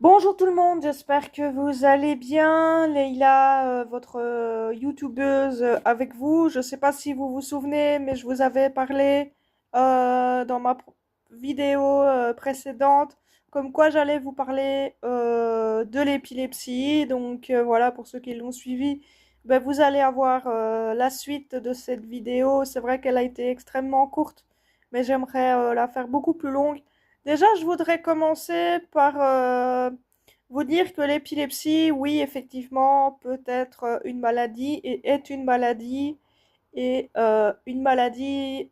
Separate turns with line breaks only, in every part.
Bonjour tout le monde, j'espère que vous allez bien. Leïla, votre youtubeuse avec vous. Je ne sais pas si vous vous souvenez, mais je vous avais parlé dans ma vidéo précédente, comme quoi j'allais vous parler de l'épilepsie. Donc voilà, pour ceux qui l'ont suivi, ben, vous allez avoir la suite de cette vidéo. C'est vrai qu'elle a été extrêmement courte, mais j'aimerais la faire beaucoup plus longue. Déjà, je voudrais commencer par vous dire que l'épilepsie, oui, effectivement, peut être une maladie et est une maladie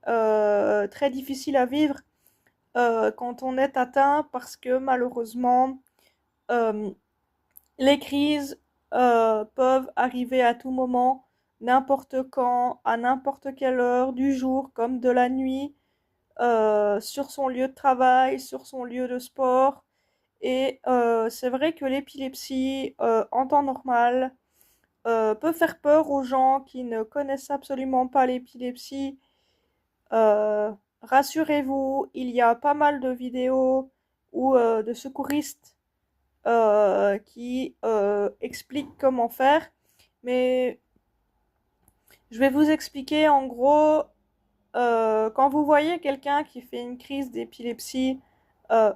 très difficile à vivre quand on est atteint parce que malheureusement, euh, les crises peuvent arriver à tout moment, n'importe quand, à n'importe quelle heure du jour comme de la nuit, sur son lieu de travail, sur son lieu de sport. Et c'est vrai que l'épilepsie, en temps normal, peut faire peur aux gens qui ne connaissent absolument pas l'épilepsie. Euh, Rassurez-vous, il y a pas mal de vidéos ou de secouristes qui expliquent comment faire. Mais je vais vous expliquer en gros, quand vous voyez quelqu'un qui fait une crise d'épilepsie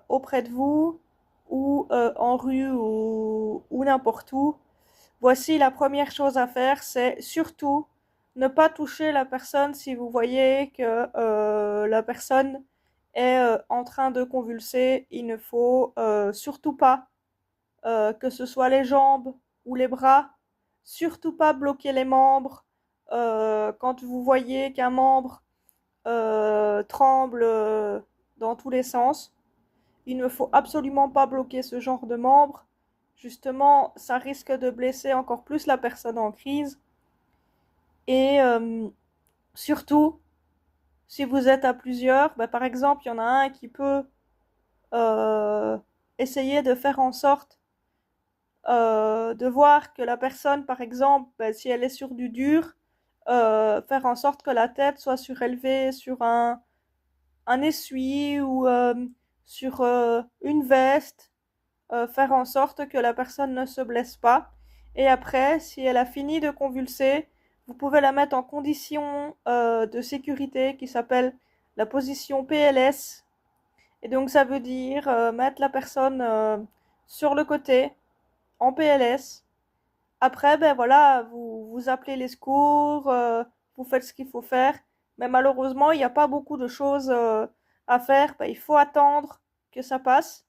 auprès de vous, ou en rue ou n'importe où, voici la première chose à faire, c'est surtout ne pas toucher la personne si vous voyez que la personne est en train de convulser. Il ne faut surtout pas que ce soit les jambes ou les bras, surtout pas bloquer les membres. Quand vous voyez qu'un membre tremble dans tous les sens, il ne faut absolument pas bloquer ce genre de membre. Justement, ça risque de blesser encore plus la personne en crise. Et surtout, si vous êtes à plusieurs, bah, par exemple, il y en a un qui peut euh, essayer de faire en sorte de voir que la personne, par exemple, bah, si elle est sur du dur, faire en sorte que la tête soit surélevée sur un essuie ou sur une veste, faire en sorte que la personne ne se blesse pas. Et après, si elle a fini de convulser, vous pouvez la mettre en condition de sécurité qui s'appelle la position PLS. Et donc ça veut dire mettre la personne sur le côté en PLS. Après, ben voilà, vous appelez les secours, vous faites ce qu'il faut faire. Mais malheureusement, il n'y a pas beaucoup de choses à faire. Ben, il faut attendre que ça passe.